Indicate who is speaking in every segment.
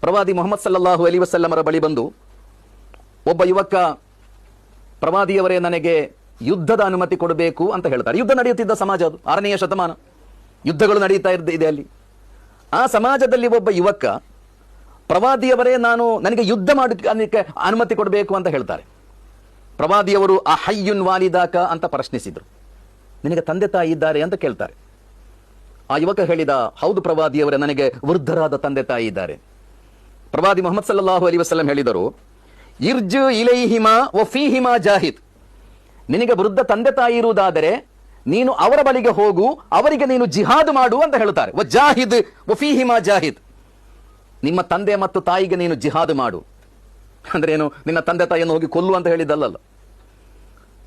Speaker 1: ಪ್ರವಾದಿ ಮುಹಮ್ಮದ್ ಸಲ್ಲಲ್ಲಾಹು ಅಲೈಹಿ ವಸಲ್ಲಮರ ಬಳಿ ಬಂದು ಒಬ್ಬ ಯುವಕ, ಪ್ರವಾದಿಯವರೇ ನನಗೆ ಯುದ್ಧದ ಅನುಮತಿ ಕೊಡಬೇಕು ಅಂತ ಹೇಳ್ತಾರೆ. ಯುದ್ಧ ನಡೆಯುತ್ತಿದ್ದ ಸಮಾಜ ಅದು, 6ನೇ ಶತಮಾನ, ಯುದ್ಧಗಳು ನಡೀತಾ ಇದೆ ಅಲ್ಲಿ. ಆ ಸಮಾಜದಲ್ಲಿ ಒಬ್ಬ ಯುವಕ, ಪ್ರವಾದಿಯವರೇ ನನಗೆ ಯುದ್ಧ ಮಾಡಲಿಕ್ಕೆ ಅನುಮತಿ ಕೊಡಬೇಕು ಅಂತ ಹೇಳ್ತಾರೆ. ಪ್ರವಾದಿಯವರು ಆ ಹಯ್ಯುನ್ ವಾಲಿದಾಕ ಅಂತ ಪ್ರಶ್ನಿಸಿದ್ರು. ನಿನಗೆ ತಂದೆ ತಾಯಿ ಇದ್ದಾರೆ ಅಂತ ಕೇಳ್ತಾರೆ. ಆ ಯುವಕ ಹೇಳಿದ, ಹೌದು ಪ್ರವಾದಿಯವರೇ, ನನಗೆ ವೃದ್ಧರಾದ ತಂದೆ ತಾಯಿ ಇದ್ದಾರೆ. ಪ್ರವಾದಿ ಮುಹಮ್ಮದ್ ಸಲ್ಲಲ್ಲಾಹು ಅಲೈಹಿ ವಸಲ್ಲಂ ಹೇಳಿದರು, ಇರ್ಜು ಇಲೈಹಿಮಾ ವಫೀಹಿಮಾ ಜಾಹಿದ್. ನಿನಗೆ ವೃದ್ಧ ತಂದೆ ತಾಯಿ ಇರುವುದಾದರೆ ನೀನು ಅವರ ಬಳಿಗೆ ಹೋಗು, ಅವರಿಗೆ ನೀನು ಜಿಹಾದ್ ಮಾಡು ಅಂತ ಹೇಳ್ತಾರೆ. ವಜಾಹಿದ್ ವಫೀಹಿಮಾ ಜಾಹಿದ್. ನಿಮ್ಮ ತಂದೆ ಮತ್ತು ತಾಯಿಗೆ ನೀನು ಜಿಹಾದ್ ಮಾಡು ಅಂದ್ರೆ ಏನು? ನಿನ್ನ ತಂದೆ ತಾಯಿಯನ್ನು ಹೋಗಿ ಕೊಲ್ಲು ಅಂತ ಹೇಳಿದ್ದಲ್ಲ.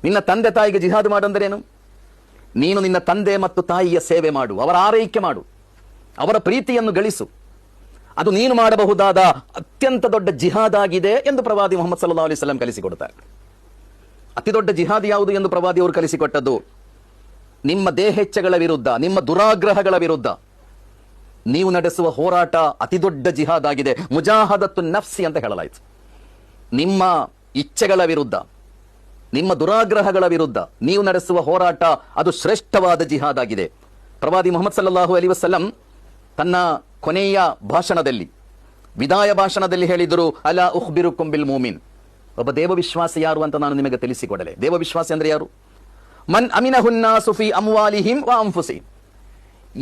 Speaker 1: ನಿನ್ನ ತಂದೆ ತಾಯಿಗೆ ಜಿಹಾದ್ ಮಾಡು ಅಂದ್ರೆ ಏನು? ನೀನು ನಿನ್ನ ತಂದೆ ಮತ್ತು ತಾಯಿಯ ಸೇವೆ ಮಾಡು, ಅವರ ಆರೈಕೆ ಮಾಡು, ಅವರ ಪ್ರೀತಿಯನ್ನು ಗಳಿಸು. ಅದು ನೀನು ಮಾಡಬಹುದಾದ ಅತ್ಯಂತ ದೊಡ್ಡ ಜಿಹಾದ್ ಆಗಿದೆ ಎಂದು ಪ್ರವಾದಿ ಮುಹಮ್ಮದ್ ಸಲ್ಲಲ್ಲಾಹು ಅಲೈಹಿ ವಸಲ್ಲಂ ಕಲಿಸಿಕೊಡ್ತಾರೆ. ಅತಿ ದೊಡ್ಡ ಜಿಹಾದ್ ಯಾವುದು ಎಂದು ಪ್ರವಾದಿ ಅವರು ಕಲಿಸಿಕೊಟ್ಟದ್ದು, ನಿಮ್ಮ ದೇಹೆಚ್ಛೆಗಳ ವಿರುದ್ಧ, ನಿಮ್ಮ ದುರಾಗ್ರಹಗಳ ವಿರುದ್ಧ ನೀವು ನಡೆಸುವ ಹೋರಾಟ ಅತಿ ದೊಡ್ಡ ಜಿಹಾದ್ ಆಗಿದೆ. ಮುಜಾಹದತ್ತು ನಫ್ಸಿ ಅಂತ ಹೇಳಲಾಯಿತು. ನಿಮ್ಮ ಇಚ್ಛೆಗಳ ವಿರುದ್ಧ, ನಿಮ್ಮ ದುರಾಗ್ರಹಗಳ ವಿರುದ್ಧ ನೀವು ನಡೆಸುವ ಹೋರಾಟ ಅದು ಶ್ರೇಷ್ಠವಾದ ಜಿಹಾದ್ ಆಗಿದೆ. ಪ್ರವಾದಿ ಮುಹಮ್ಮದ್ ಸಲ್ಲಲ್ಲಾಹು ಅಲೈಹಿ ವಸಲ್ಲಂ ತನ್ನ ಕೊನೆಯ ಭಾಷಣದಲ್ಲಿ, ವಿದಾಯ ಭಾಷಣದಲ್ಲಿ ಹೇಳಿದರು, ಅಲಾ ಉಖ್ಬಿರುಕುಂ ಬಿಲ್ ಮೂಮಿನ್. ಒಬ್ಬ ದೇವವಿಶ್ವಾಸಿ ಯಾರು ಅಂತ ನಾನು ನಿಮಗೆ ತಿಳಿಸಿಕೊಡಲೆ. ದೇವವಿಶ್ವಾಸಿ ಅಂದ್ರೆ ಯಾರು? ಮನ್ ಅಮಿನಹುನ್ನಾಸು ಫೀ ಅಮ್ವಾಲಿಹಿಂ ವ ಅನ್ಫುಸಿಹಿಂ.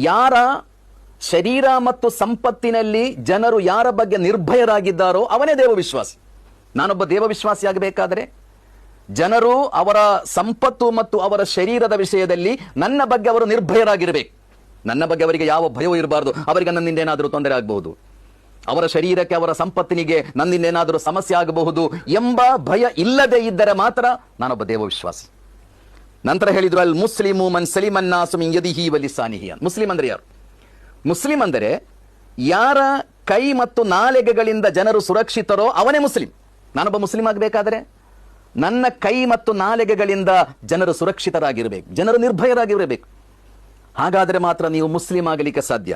Speaker 1: ಯಾರ ಶರೀರ ಮತ್ತು ಸಂಪತ್ತಿನಲ್ಲಿ ಜನರು ಯಾರ ಬಗ್ಗೆ ನಿರ್ಭಯರಾಗಿದ್ದಾರೋ ಅವನೇ ದೇವವಿಶ್ವಾಸಿ. ನಾನೊಬ್ಬ ದೇವವಿಶ್ವಾಸಿ ಆಗಬೇಕಾದರೆ ಜನರು ಅವರ ಸಂಪತ್ತು ಮತ್ತು ಅವರ ಶರೀರದ ವಿಷಯದಲ್ಲಿ ನನ್ನ ಬಗ್ಗೆ ಅವರು ನಿರ್ಭಯರಾಗಿರಬೇಕು. ನನ್ನ ಬಗ್ಗೆ ಅವರಿಗೆ ಯಾವ ಭಯವೂ ಇರಬಾರದು. ಅವರಿಗೆ ನನ್ನಿಂದ ಏನಾದರೂ ತೊಂದರೆ ಆಗಬಹುದು, ಅವರ ಶರೀರಕ್ಕೆ, ಅವರ ಸಂಪತ್ತಿನಿಗೆ ನನ್ನಿಂದ ಏನಾದರೂ ಸಮಸ್ಯೆ ಆಗಬಹುದು ಎಂಬ ಭಯ ಇಲ್ಲದೆ ಇದ್ದರೆ ಮಾತ್ರ ನಾನೊಬ್ಬ ದೇವವಿಶ್ವಾಸಿ. ನಂತರ ಹೇಳಿದ್ರು, ಅಲ್ ಮುಸ್ಲಿಮು ಮನ್ ಸಲಿಮನ್ ನಾಸು ಮಿನ್ ಯದಿಹಿ ವ ಲಿಸಾನಿಹಿ. ಮುಸ್ಲಿಂ ಅಂದರೆ ಯಾರು? ಮುಸ್ಲಿಂ ಅಂದರೆ ಯಾರ ಕೈ ಮತ್ತು ನಾಲಿಗೆಗಳಿಂದ ಜನರು ಸುರಕ್ಷಿತರೋ ಅವನೇ ಮುಸ್ಲಿಂ. ನಾನೊಬ್ಬ ಮುಸ್ಲಿಂ ಆಗಬೇಕಾದರೆ ನನ್ನ ಕೈ ಮತ್ತು ನಾಲಿಗೆಗಳಿಂದ ಜನರು ಸುರಕ್ಷಿತರಾಗಿರಬೇಕು, ಜನರು ನಿರ್ಭಯರಾಗಿರಬೇಕು. ಹಾಗಾದರೆ ಮಾತ್ರ ನೀವು ಮುಸ್ಲಿಂ ಆಗಲಿಕ್ಕೆ ಸಾಧ್ಯ.